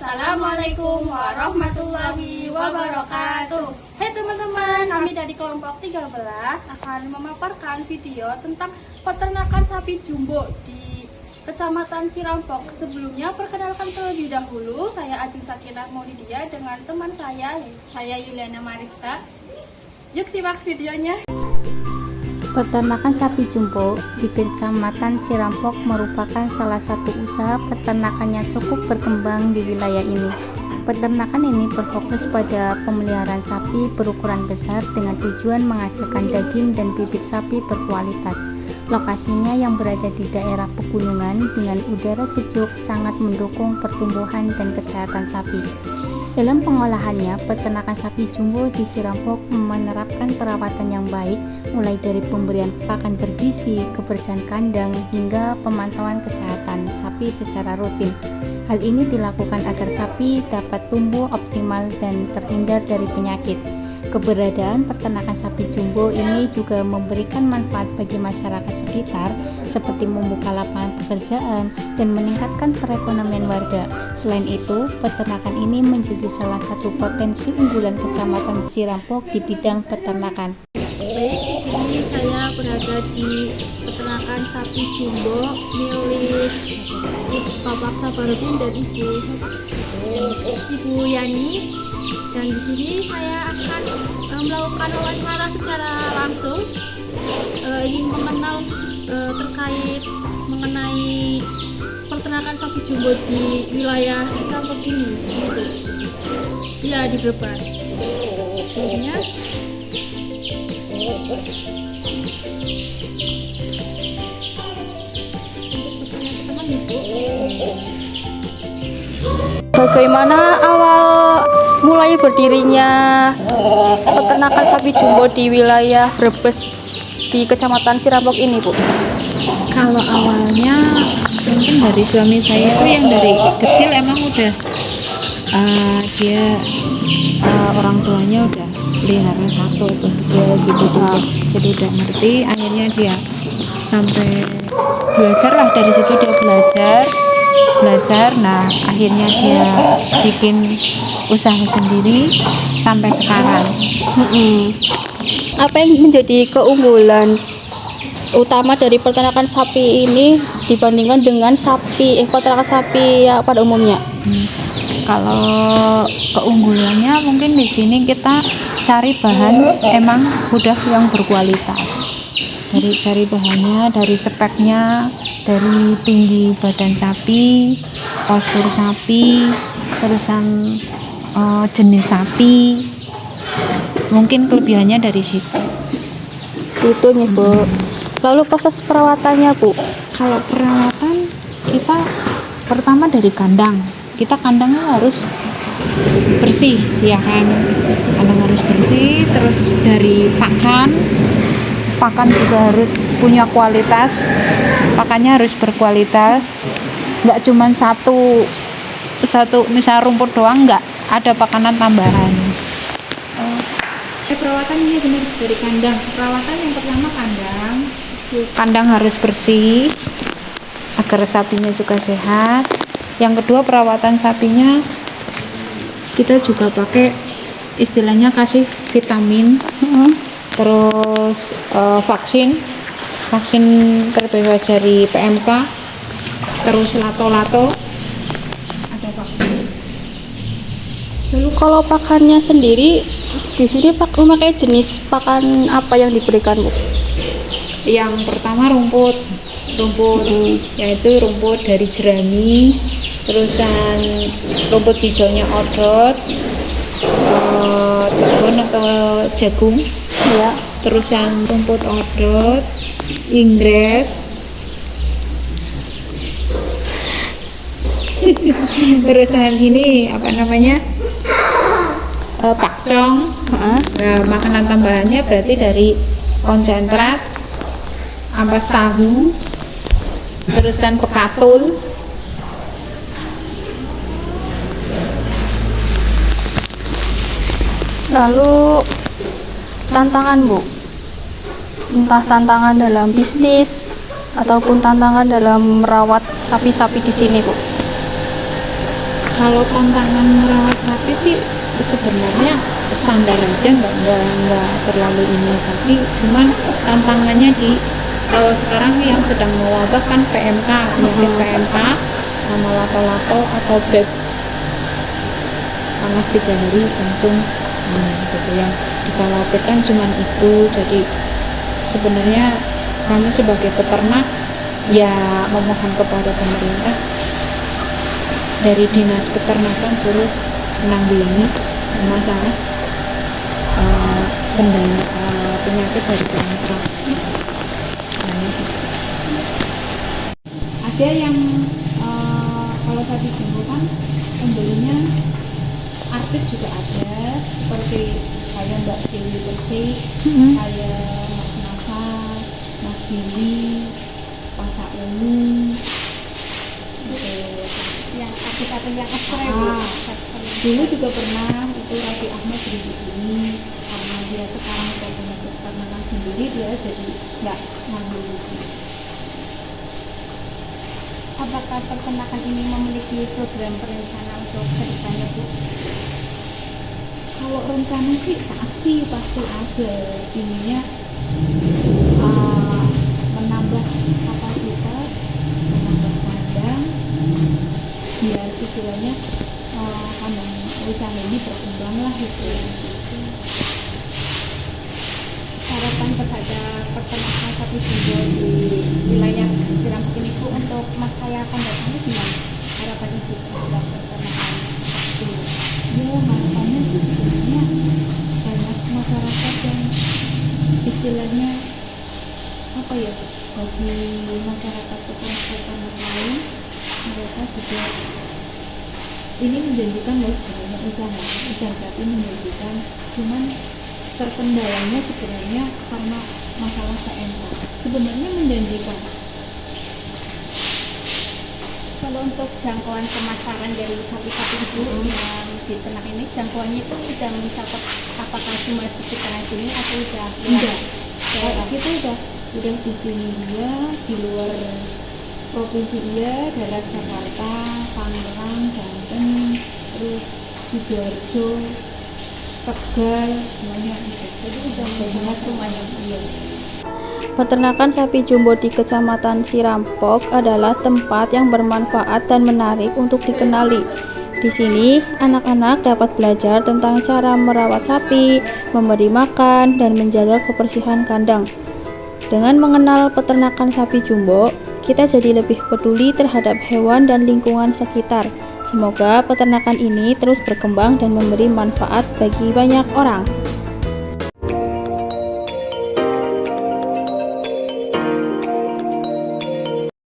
Assalamualaikum warahmatullahi wabarakatuh. Hai teman-teman, kami dari kelompok 13 akan memaparkan video tentang peternakan sapi jumbo di Kecamatan Cirampok. Sebelumnya perkenalkan terlebih dahulu, saya Ajeng Sakinah Maulidia dengan teman saya Yuliana Mariska. Yuk simak videonya. Peternakan sapi jumbo di Kecamatan Cirampok merupakan salah satu usaha peternakan yang cukup berkembang di wilayah ini. Peternakan ini berfokus pada pemeliharaan sapi berukuran besar dengan tujuan menghasilkan daging dan bibit sapi berkualitas. Lokasinya yang berada di daerah pegunungan dengan udara sejuk sangat mendukung pertumbuhan dan kesehatan sapi. Dalam pengolahannya, peternakan sapi jumbo di Cirampok menerapkan perawatan yang baik, mulai dari pemberian pakan bergizi, kebersihan kandang, hingga pemantauan kesehatan sapi secara rutin. Hal ini dilakukan agar sapi dapat tumbuh optimal dan terhindar dari penyakit. Keberadaan peternakan sapi jumbo ini juga memberikan manfaat bagi masyarakat sekitar, seperti membuka lapangan pekerjaan dan meningkatkan perekonomian warga. Selain itu, peternakan ini menjadi salah satu potensi unggulan Kecamatan Cirampok di bidang peternakan. Baik, di sini saya berada di peternakan sapi jumbo milik Bapak Sabarudin dan Ibu Yani. Dan di sini saya akan melakukan wawancara secara langsung, ingin mengenal terkait mengenai peternakan sapi jumbo di wilayah Cirampok ini. Gitu. Ya, di Brebes. Jadinya bagaimana awal mulai berdirinya peternakan sapi jumbo di wilayah Brebes di Kecamatan Cirampok ini, Bu? Kalau awalnya mungkin dari suami saya itu yang dari kecil emang udah orang tuanya udah pelihara satu tuh dia gitu dulu, jadi udah ngerti. Akhirnya dia sampai belajar lah, dari situ dia belajar. Nah akhirnya dia bikin usaha sendiri sampai sekarang. Apa yang menjadi keunggulan utama dari peternakan sapi ini dibandingkan dengan peternakan sapi ya pada umumnya? Kalau keunggulannya mungkin di sini kita cari bahan emang udah yang berkualitas. Dari cari bahannya, dari speknya, dari tinggi badan sapi, postur sapi, terusan jenis sapi, mungkin kelebihannya dari situ. Itu nih, Bu. Lalu proses perawatannya, Bu? Kalau perawatan kita pertama dari kandang. Kita kandangnya harus bersih, ya kan? Kandang harus bersih. Terus dari pakan juga harus punya kualitas. Pakannya harus berkualitas. Nggak cuma satu misal rumput doang, nggak, ada pakanan tambahan. Perawatan ini benar dari kandang. Perawatan yang pertama kandang harus bersih agar sapinya juga sehat. Yang kedua, perawatan sapinya kita juga pakai istilahnya kasih vitamin, terus vaksin terbebas dari PMK, terus lato-lato, ada vaksin. Lalu kalau pakannya sendiri di sini memakai jenis pakan apa yang diberikan, Bu? Yang pertama rumput, yaitu rumput dari jerami, terusan rumput hijaunya odot, tebon atau jagung, ya. Terusan rumput odot, inggris, terusan ini apa namanya, pakcong. Nah, makanan tambahannya berarti dari konsentrat, ampas tahu, terusan pekatul. Lalu tantangan, Bu, entah tantangan dalam bisnis ataupun tantangan dalam merawat sapi-sapi di sini, Bu? Kalau tantangan merawat sapi sih sebenarnya standar aja, nggak terlalu ini, tapi cuman tantangannya di kalau sekarang yang sedang mewabah kan PMK, penyakit PMK sama lato-lato atau beb panas 3 hari langsung gitu ya. Dikhawatirkan cuman itu. Jadi sebenarnya kami sebagai peternak ya memohon kepada pemerintah dari dinas peternakan suruh menanggulangi masalah penyakit dari PMK. Ada yang kalau sapi jumbo kan pembelinya artis juga ada, seperti saya Mbak Dewi Persik, saya Mas Nafas, Mas Billy, Pasar Ungu, yang artis-artis yang ekstrem. dulu juga pernah itu Raffi Ahmad jadi di sini, karena dia sekarang udah punya peternakan sendiri, dia jadi nggak ngambil lagi. Apakah peternakan ini memiliki program perencana untuk kedepannya, Bu? Kalau rencana sih pasti ada ininya, menambah kapasitas, menambah kandang, biar istilahnya kandang usaha ini berkembang lah gitu. Harapan terhadap peternakan sapi jumbo di wilayah Cirampok ini, Bu, untuk masa yang akan datang ini gimana? Harapan Ibu terhadap peternakan sapi jumbo? Ya harapannya sih sebenarnya banyak masyarakat yang istilahnya apa ya, bagi masyarakat peternak lain, mereka juga ini menjanjikan loh sebenarnya usaha sapi menjanjikan, cuman terkendalanya sebenarnya karena masalah PMK. Sebenarnya menjanjikan. Kalau untuk jangkauan pemasaran dari sapi-sapi Ibu yang di ternak ini, jangkauannya itu sudah mencapai apakah cuma di sekitaran sini atau sudah Enggak. daerah? Kita udah di sini dia, di luar provinsi dia, daerah Jakarta, Tangerang, Banten, terus Sidoarjo, Tegal, semuanya gitu. Jadi udah banyak semuanya. Iya. Peternakan sapi jumbo di Kecamatan Cirampok adalah tempat yang bermanfaat dan menarik untuk dikenali. Di sini, anak-anak dapat belajar tentang cara merawat sapi, memberi makan, dan menjaga kebersihan kandang. Dengan mengenal peternakan sapi jumbo, kita jadi lebih peduli terhadap hewan dan lingkungan sekitar. Semoga peternakan ini terus berkembang dan memberi manfaat bagi banyak orang.